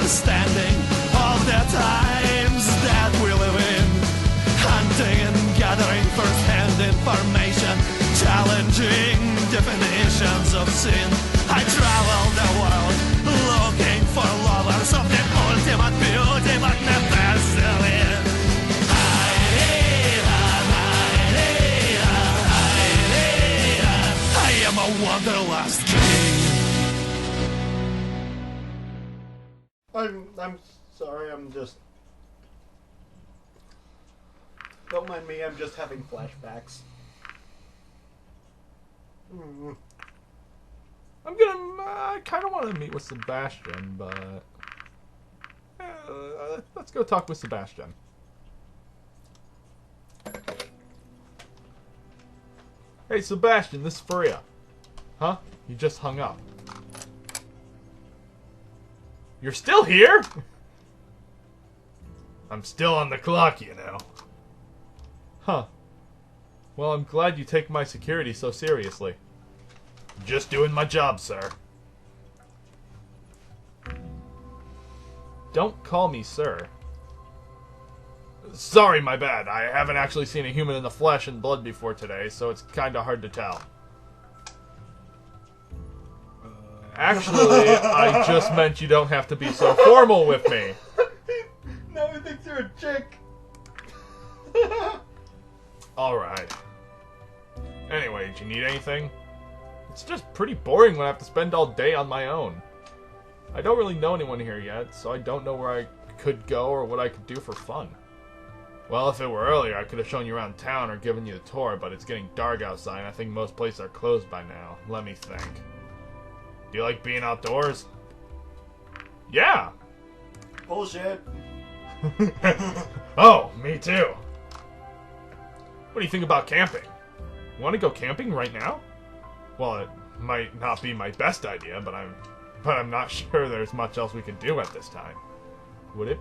understanding of the times that we live in. Hunting and gathering first-hand information, challenging definitions of sin. I travel the world looking for lovers of the ultimate beauty, but never Celine. I am a wanderlust king. I'm sorry, I'm just... Don't mind me, I'm just having flashbacks. I kind of want to meet with Sebastian, but... let's go talk with Sebastian. Hey, Sebastian, this is Furea. Huh? You just hung up. You're still here? I'm still on the clock, you know. Huh. Well, I'm glad you take my security so seriously. Just doing my job, sir. Don't call me sir. Sorry, my bad. I haven't actually seen a human in the flesh and blood before today, so it's kinda hard to tell. Actually, I just meant you don't have to be so formal with me. Now he thinks you're a chick. Alright. Anyway, do you need anything? It's just pretty boring when I have to spend all day on my own. I don't really know anyone here yet, so I don't know where I could go or what I could do for fun. Well, if it were earlier, I could have shown you around town or given you the tour, but it's getting dark outside and I think most places are closed by now. Let me think. Do you like being outdoors? Yeah! Bullshit. Oh, me too. What do you think about camping? You want to go camping right now? Well, it might not be my best idea, but I'm not sure there's much else we can do at this time. Would it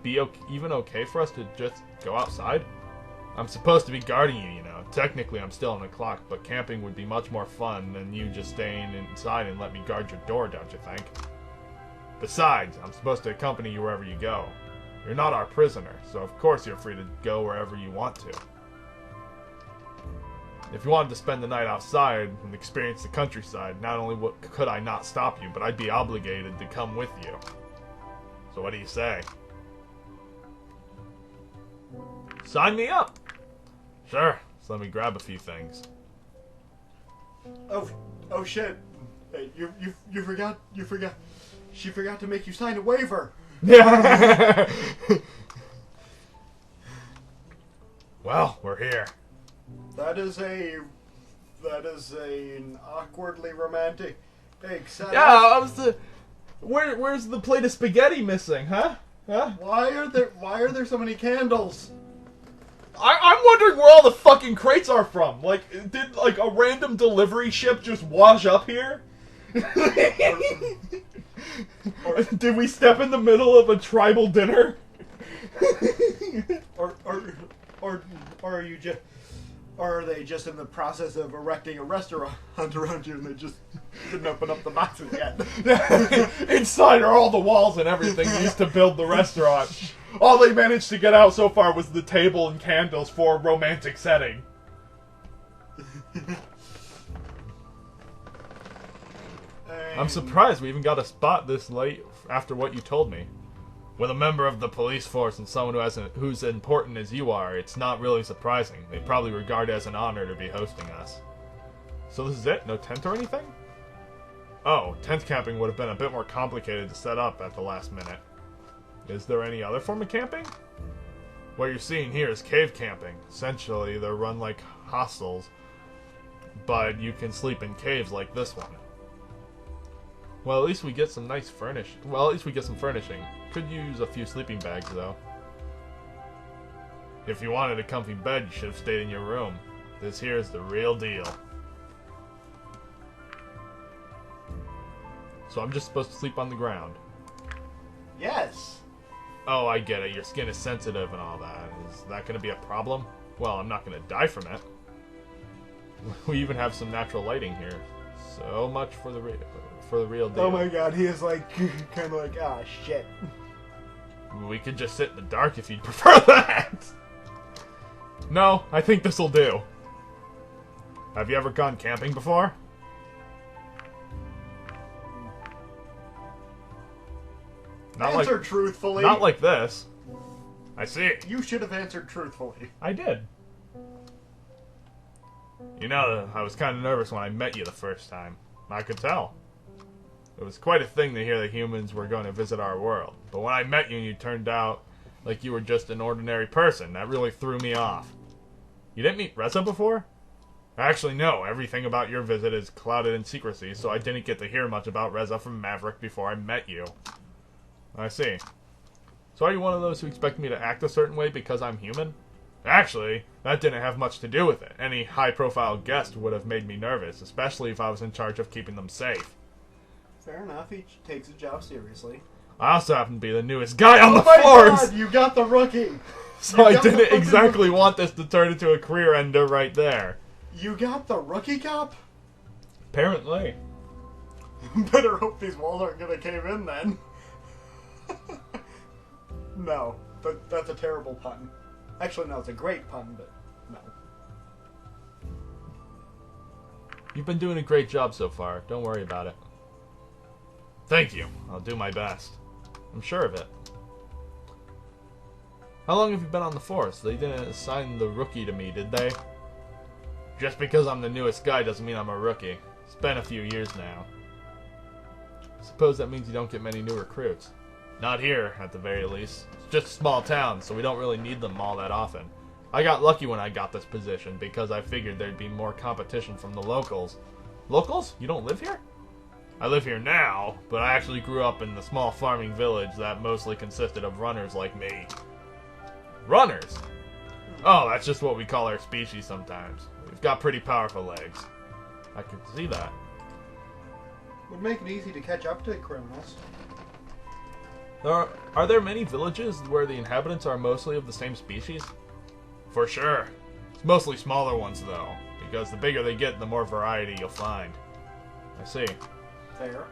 be even okay for us to just go outside? I'm supposed to be guarding you, you know. Technically, I'm still on the clock, but camping would be much more fun than you just staying inside and let me guard your door, don't you think? Besides, I'm supposed to accompany you wherever you go. You're not our prisoner, so of course you're free to go wherever you want to. If you wanted to spend the night outside and experience the countryside, not only could I not stop you, but I'd be obligated to come with you. So what do you say? Sign me up! Sure, so let me grab a few things. Oh shit. Hey, you forgot, she forgot to make you sign a waiver. Well, we're here. That is an awkwardly romantic setup. Yeah, where's the plate of spaghetti missing, huh? Huh? Why are there so many candles? I'm wondering where all the fucking crates are from. Like, did like a random delivery ship just wash up here? Or did we step in the middle of a tribal dinner? or are you just... Or are they just in the process of erecting a restaurant around you and they just didn't open up the boxes yet? Inside are all the walls and everything used to build the restaurant. All they managed to get out so far was the table and candles for a romantic setting. I'm surprised we even got a spot this late after what you told me. With a member of the police force and someone who's important as you are, it's not really surprising. They probably regard it as an honor to be hosting us. So this is it? No tent or anything? Oh, tent camping would have been a bit more complicated to set up at the last minute. Is there any other form of camping? What you're seeing here is cave camping. Essentially, they're run like hostels, but you can sleep in caves like this one. Well, at least we get some nice furnishing. Could use a few sleeping bags, though. If you wanted a comfy bed, you should have stayed in your room. This here is the real deal. So I'm just supposed to sleep on the ground. Yes. Oh, I get it. Your skin is sensitive and all that. Is that going to be a problem? Well, I'm not going to die from it. We even have some natural lighting here. So much for the real deal. Oh my god, he is like, kind of like, ah, shit. We could just sit in the dark if you'd prefer that. No, I think this'll do. Have you ever gone camping before? Answer truthfully. Not like this. I see. You should have answered truthfully. I did. You know, I was kind of nervous when I met you the first time. I could tell. It was quite a thing to hear that humans were going to visit our world. But when I met you and you turned out like you were just an ordinary person, that really threw me off. You didn't meet Reza before? Actually, no. Everything about your visit is clouded in secrecy, so I didn't get to hear much about Reza from Maverick before I met you. I see. So are you one of those who expect me to act a certain way because I'm human? Actually, that didn't have much to do with it. Any high-profile guest would have made me nervous, especially if I was in charge of keeping them safe. Fair enough, he takes his job seriously. I also happen to be the newest guy on the my force! God, you got the rookie! So I didn't exactly want this to turn into a career ender right there. You got the rookie cop? Apparently. Better hope these walls aren't gonna cave in then. No, but that's a terrible pun. Actually, no, it's a great pun, but no. You've been doing a great job so far. Don't worry about it. Thank you. I'll do my best. I'm sure of it. How long have you been on the force? They didn't assign the rookie to me, did they? Just because I'm the newest guy doesn't mean I'm a rookie. It's been a few years now. I suppose that means you don't get many new recruits. Not here, at the very least. It's just a small town, so we don't really need them all that often. I got lucky when I got this position, because I figured there'd be more competition from the locals. Locals? You don't live here? I live here now, but I actually grew up in the small farming village that mostly consisted of runners like me. Runners? Oh, that's just what we call our species sometimes. We've got pretty powerful legs. I can see that. Would make it easy to catch up to criminals. Are there many villages where the inhabitants are mostly of the same species? For sure. It's mostly smaller ones, though, because the bigger they get, the more variety you'll find. I see. Fair.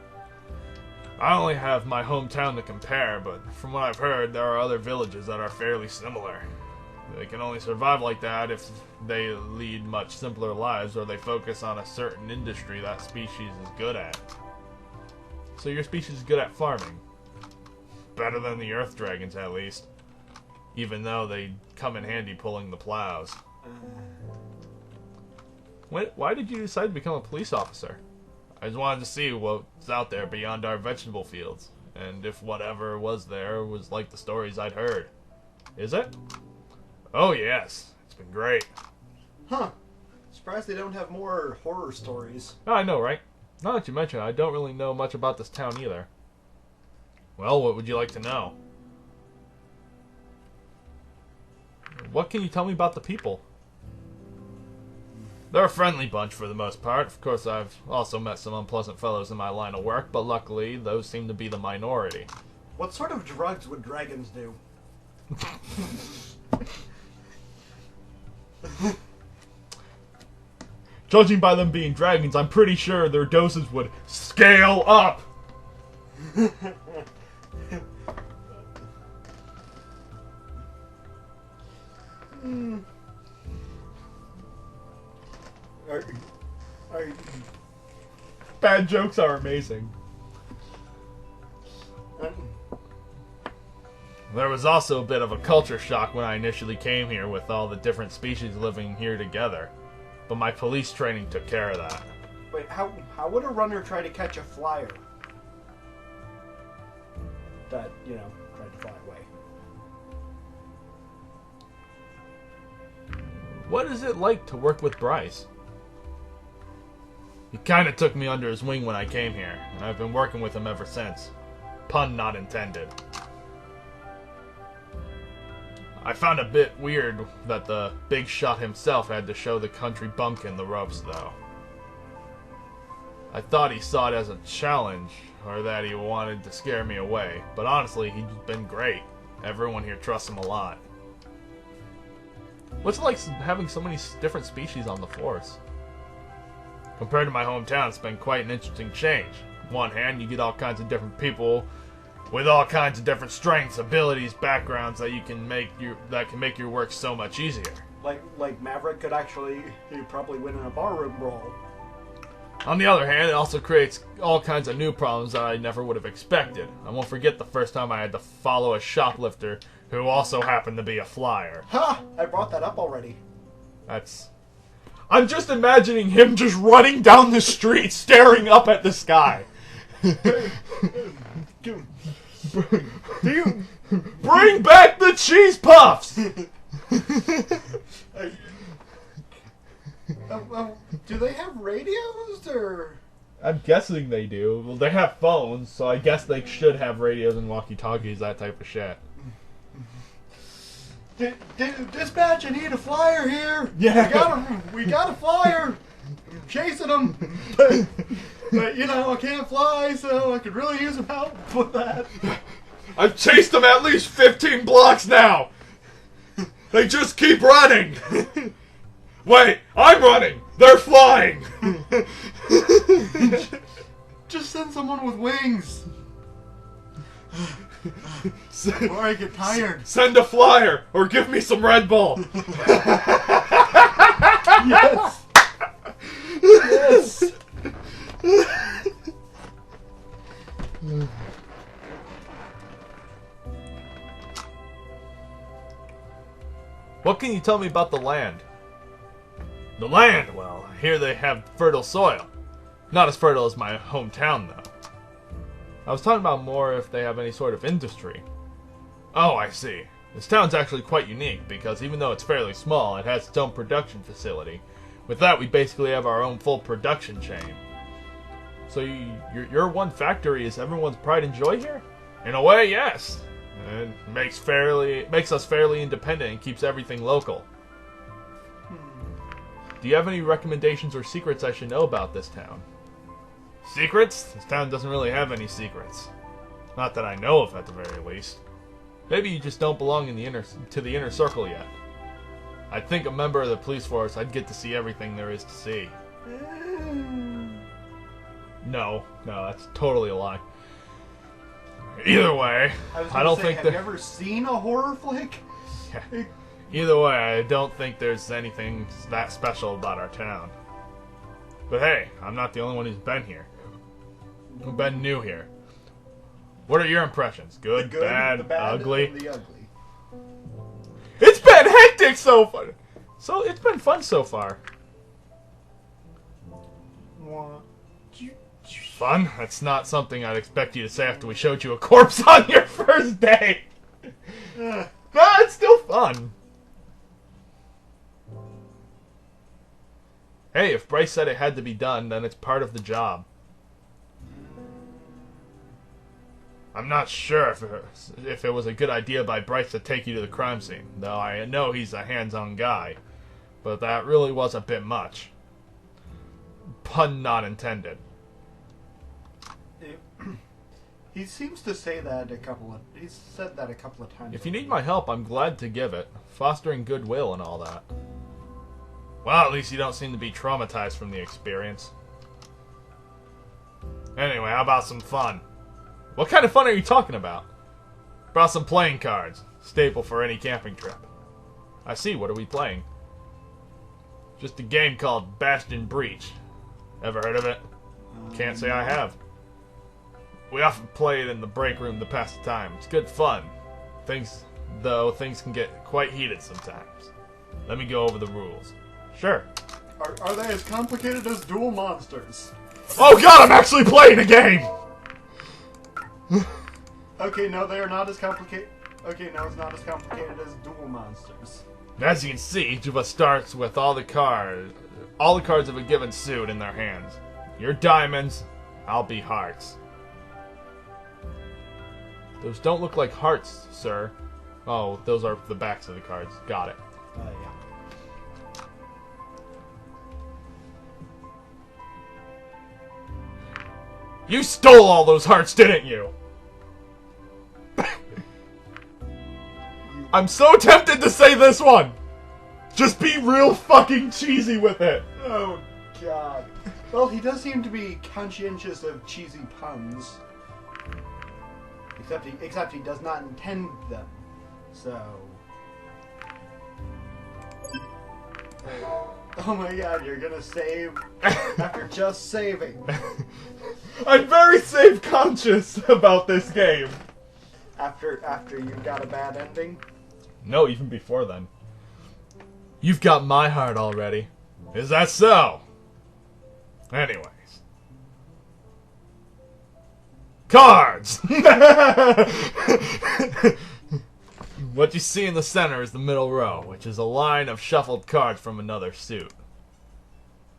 I only have my hometown to compare, but from what I've heard, there are other villages that are fairly similar. They can only survive like that if they lead much simpler lives or they focus on a certain industry that species is good at. So your species is good at farming. Better than the earth dragons, at least. Even though they come in handy pulling the plows. Why did you decide to become a police officer? I just wanted to see what's out there beyond our vegetable fields, and if whatever was there was like the stories I'd heard. Is it? Oh yes, it's been great. Huh. Surprised they don't have more horror stories. Oh, I know, right? Now that you mention it, I don't really know much about this town either. Well, what would you like to know? What can you tell me about the people? They're a friendly bunch for the most part. Of course, I've also met some unpleasant fellows in my line of work, but luckily, those seem to be the minority. What sort of drugs would dragons do? Judging by them being dragons, I'm pretty sure their doses would scale up! Bad jokes are amazing. There was also a bit of a culture shock when I initially came here with all the different species living here together. But my police training took care of that. Wait, how would a runner try to catch a flyer? That, tried to fly away. What is it like to work with Bryce? He kinda took me under his wing when I came here, and I've been working with him ever since. Pun not intended. I found a bit weird that the big shot himself had to show the country bumpkin the ropes, though. I thought he saw it as a challenge, or that he wanted to scare me away, but honestly, he's been great. Everyone here trusts him a lot. What's it like having so many different species on the force? Compared to my hometown, it's been quite an interesting change. On one hand, you get all kinds of different people with all kinds of different strengths, abilities, backgrounds that can make your work so much easier. Like Maverick could actually, he'd probably win in a barroom brawl. On the other hand, it also creates all kinds of new problems that I never would have expected. I won't forget the first time I had to follow a shoplifter who also happened to be a flyer. Ha! I brought that up already. I'm just imagining him just running down the street, staring up at the sky. Do you... Bring back the cheese puffs! Do they have radios, or...? I'm guessing they do. Well, they have phones, so I guess they should have radios and walkie-talkies, that type of shit. Dispatch, I need a flyer here. Yeah. We got a flyer. I'm chasing them. But, you know, I can't fly, so I could really use some help with that. I've chased them at least 15 blocks now. They just keep running. Wait, I'm running. They're flying. Just send someone with wings. Or I get tired. Send a flyer, or give me some Red Bull. Yes. Yes. What can you tell me about the land? The land? Well, here they have fertile soil. Not as fertile as my hometown, though. I was talking about more if they have any sort of industry. Oh, I see. This town's actually quite unique, because even though it's fairly small, it has its own production facility. With that, we basically have our own full production chain. So your one factory is everyone's pride and joy here? In a way, yes. It makes us fairly independent and keeps everything local. Do you have any recommendations or secrets I should know about this town? Secrets? This town doesn't really have any secrets. Not that I know of, at the very least. Maybe you just don't belong in to the inner circle yet. I think a member of the police force, I'd get to see everything there is to see. No, that's totally a lie. Either way, I don't think have you ever seen a horror flick? Yeah. Either way, I don't think there's anything that special about our town. But hey, I'm not the only one who's been here. Who's been new here. What are your impressions? Good, bad, the bad, ugly? and the ugly. It's been hectic so far! So, it's been fun so far. Fun? That's not something I'd expect you to say after we showed you a corpse on your first day! No, it's still fun. Hey, if Bryce said it had to be done, then it's part of the job. I'm not sure if it was a good idea by Bryce to take you to the crime scene, though I know he's a hands-on guy. But that really was a bit much. Pun not intended. He seems to say that he's said that a couple of times. If you need my help, I'm glad to give it. Fostering goodwill and all that. Well, at least you don't seem to be traumatized from the experience. Anyway, how about some fun? What kind of fun are you talking about? Brought some playing cards. Staple for any camping trip. I see, what are we playing? Just a game called Bastion Breach. Ever heard of it? Can't say I have. We often play it in the break room to pass the time. It's good fun. Things can get quite heated sometimes. Let me go over the rules. Sure. Are they as complicated as Duel Monsters? Oh god, I'm actually playing a game! Okay, no, they are not as complicated. Okay, no, it's not as complicated as Duel Monsters. As you can see, each of us starts with all the cards of a given suit in their hands. You're diamonds, I'll be hearts. Those don't look like hearts, sir. Oh, those are the backs of the cards. Got it. Yeah. You stole all those hearts, didn't you? I'm so tempted to say this one! Just be real fucking cheesy with it! Oh, God. Well, he does seem to be conscientious of cheesy puns. Except he does not intend them. So... Oh my god, you're gonna save after just saving. I'm very save conscious about this game. After you got a bad ending? No, even before then. You've got my heart already. Is that so? Anyways. Cards! What you see in the center is the middle row, which is a line of shuffled cards from another suit.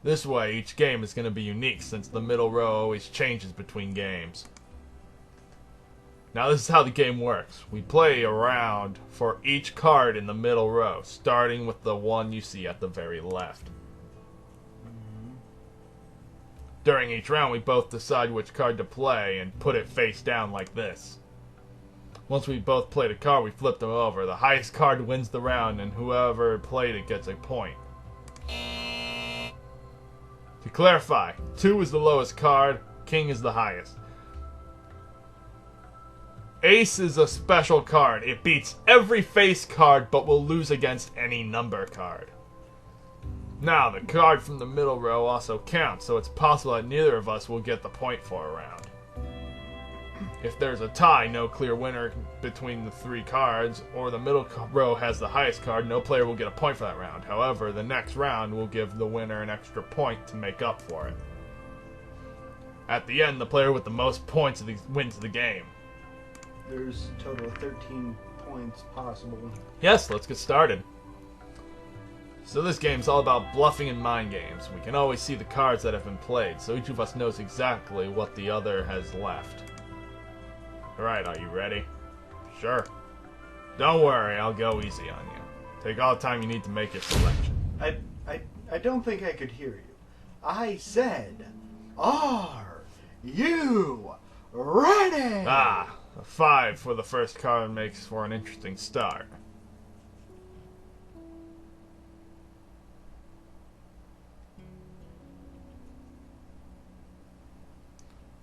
This way, each game is going to be unique since the middle row always changes between games. Now this is how the game works. We play a round for each card in the middle row, starting with the one you see at the very left. During each round, we both decide which card to play and put it face down like this. Once we both played a card, we flip them over. The highest card wins the round, and whoever played it gets a point. To clarify, 2 is the lowest card, King is the highest. Ace is a special card. It beats every face card, but will lose against any number card. Now, the card from the middle row also counts, so it's possible that neither of us will get the point for a round. If there's a tie, no clear winner between the 3 cards, or the middle row has the highest card, no player will get a point for that round. However, the next round will give the winner an extra point to make up for it. At the end, the player with the most points wins the game. There's a total of 13 points possible. Yes, let's get started. So this game's all about bluffing and mind games. We can always see the cards that have been played, so each of us knows exactly what the other has left. Alright, are you ready? Sure. Don't worry, I'll go easy on you. Take all the time you need to make your selection. I don't think I could hear you. I said, are you ready? Ah, a 5 for the first card makes for an interesting start.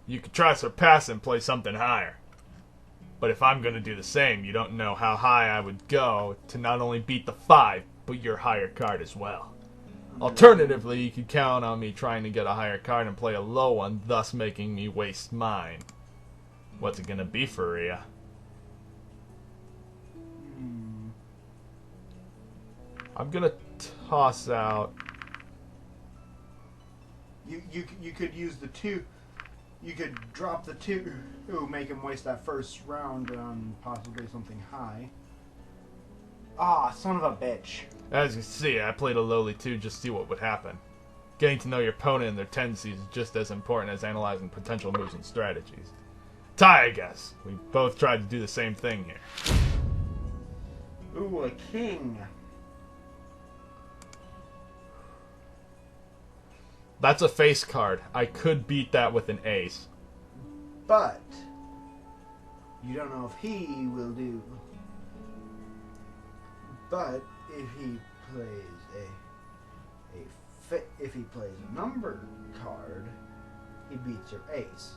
You could try surpass and play something higher. But if I'm going to do the same, you don't know how high I would go to not only beat the 5, but your higher card as well. Alternatively, you could count on me trying to get a higher card and play a low one, thus making me waste mine. What's it going to be, Furea? I'm going to toss out... You could use the 2... You could drop the 2, make him waste that first round on possibly something high. Ah, son of a bitch. As you can see, I played a lowly 2 just to see what would happen. Getting to know your opponent and their tendencies is just as important as analyzing potential moves and strategies. Tie, I guess. We both tried to do the same thing here. Ooh, a king. That's a face card. I could beat that with an ace. But you don't know if he will do. But if he plays if he plays a number card, he beats your ace.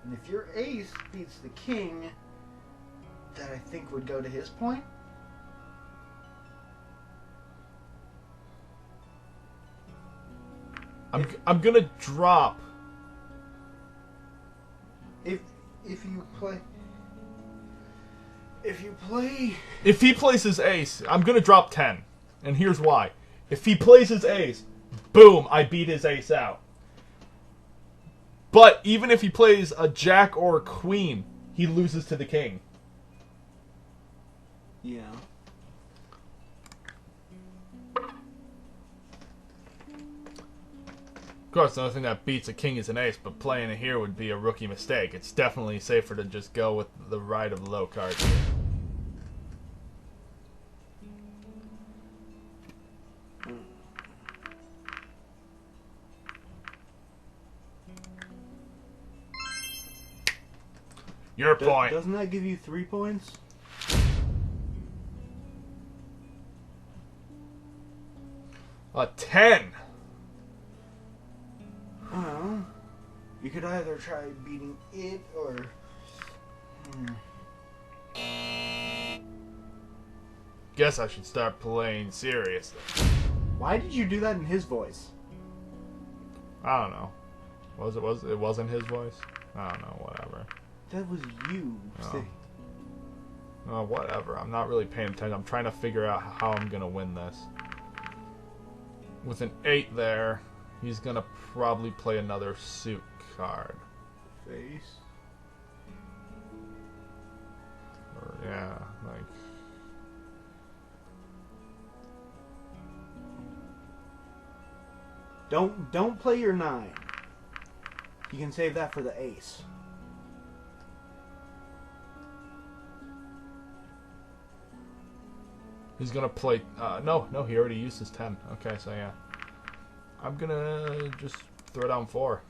And if your ace beats the king, that I think would go to his point. I'm gonna drop. If he plays his ace, I'm gonna drop 10. And here's why. If he plays his ace, boom, I beat his ace out. But even if he plays a jack or a queen, he loses to the king. Yeah. Of course, the only thing that beats a king is an ace, but playing it here would be a rookie mistake. It's definitely safer to just go with the right of low cards here. Your point. Doesn't that give you 3 points? A 10. You could either try beating it or... Guess I should start playing seriously. Why did you do that in his voice? I don't know. It wasn't his voice? I don't know, whatever. That was you. Oh. Oh, whatever. I'm not really paying attention. I'm trying to figure out how I'm gonna win this. With an 8 there, he's gonna probably play another suit card. Face. Or, yeah, like... Don't play your 9. You can save that for the ace. He's gonna play... no, he already used his 10. Okay, so yeah. I'm gonna just throw down 4.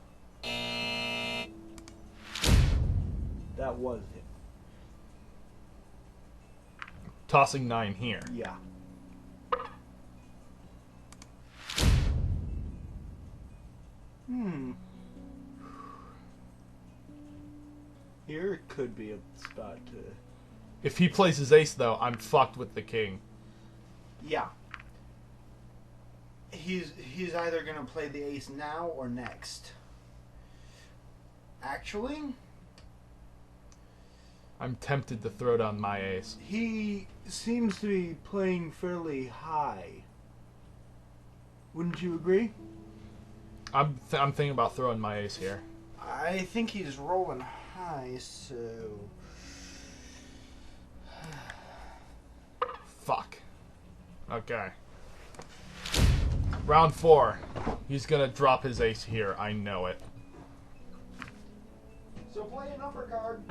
That was it. Tossing 9 here. Yeah. Here could be a spot to... If he plays his ace, though, I'm fucked with the king. Yeah. He's either gonna play the ace now or next. Actually, I'm tempted to throw down my ace. he seems to be playing fairly high. Wouldn't you agree? I'm thinking about throwing my ace here. I think he's rolling high, so... Fuck. Okay. Round 4. He's gonna drop his ace here. I know it. So play a number card.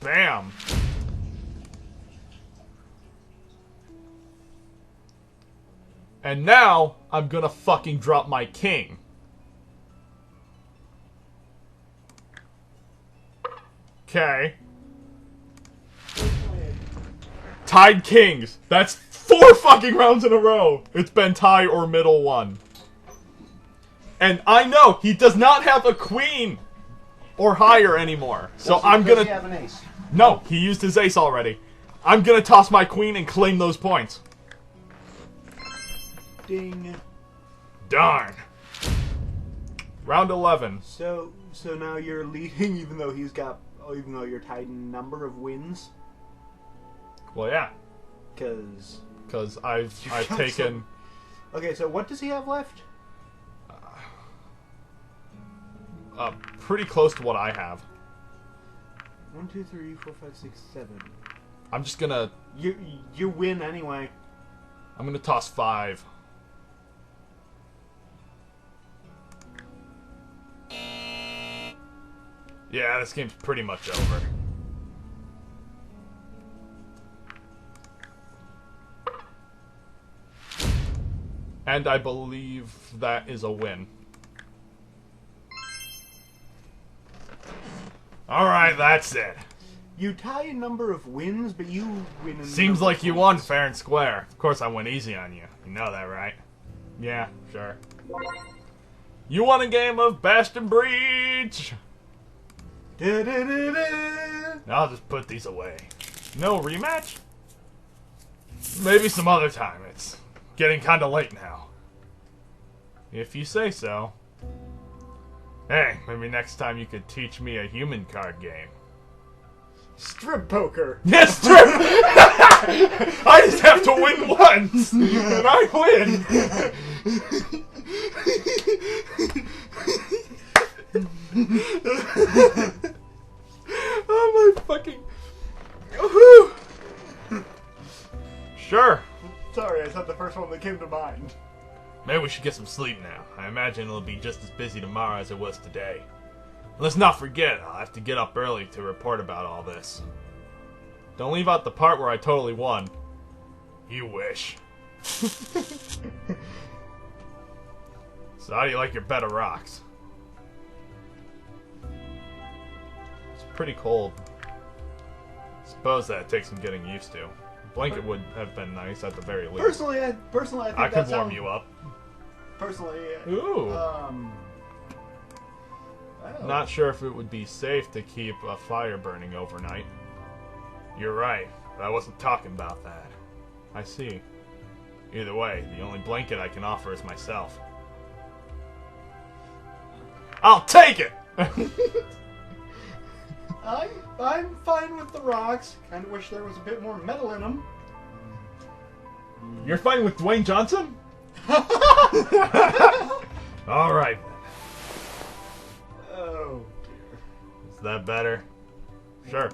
Bam! And now, I'm gonna fucking drop my king. Okay. Tied kings. That's 4 fucking rounds in a row. It's been tie or middle 1. And I know he does not have a queen or higher anymore. So I'm gonna... Does he have an ace? No, he used his ace already. I'm gonna toss my queen and claim those points. Ding. Darn. Round 11. So now you're leading, even though you're tied in number of wins. Well, yeah, Because I've taken. Okay, so what does he have left? Pretty close to what I have. 1, 2, 3, 4, 5, 6, 7. I'm just gonna. You win anyway. I'm gonna toss 5. Yeah, this game's pretty much over. And I believe that is a win. Alright, that's it. You tie a number of wins, but you win a Seems number like of you points. won fair and square. Of course I went easy on you. You know that, right? Yeah, sure. You won a game of Bastion Breach! I'll just put these away. No rematch? Maybe some other time. It's getting kinda late now. If you say so. Hey, maybe next time you could teach me a human card game. Strip poker. Yes, strip! I just have to win once! And I win! Oh my fucking... Woohoo! Sure. Sorry, I said the first one that came to mind. Maybe we should get some sleep now. I imagine it'll be just as busy tomorrow as it was today. Let's not forget, I'll have to get up early to report about all this. Don't leave out the part where I totally won. You wish. So how do you like your bed of rocks? It's pretty cold. Suppose that takes some getting used to. Blanket would have been nice at the very least. Personally, I think I that could warm sounds- you up. personally. Ooh. Well, Not sure if it would be safe to keep a fire burning overnight. You're right, but I wasn't talking about that. I see. Either way, the only blanket I can offer is myself. I'll take it! I'm fine with the rocks. Kind of wish there was a bit more metal in them. You're fighting with Dwayne Johnson? Alright. Oh dear. Is that better? Sure.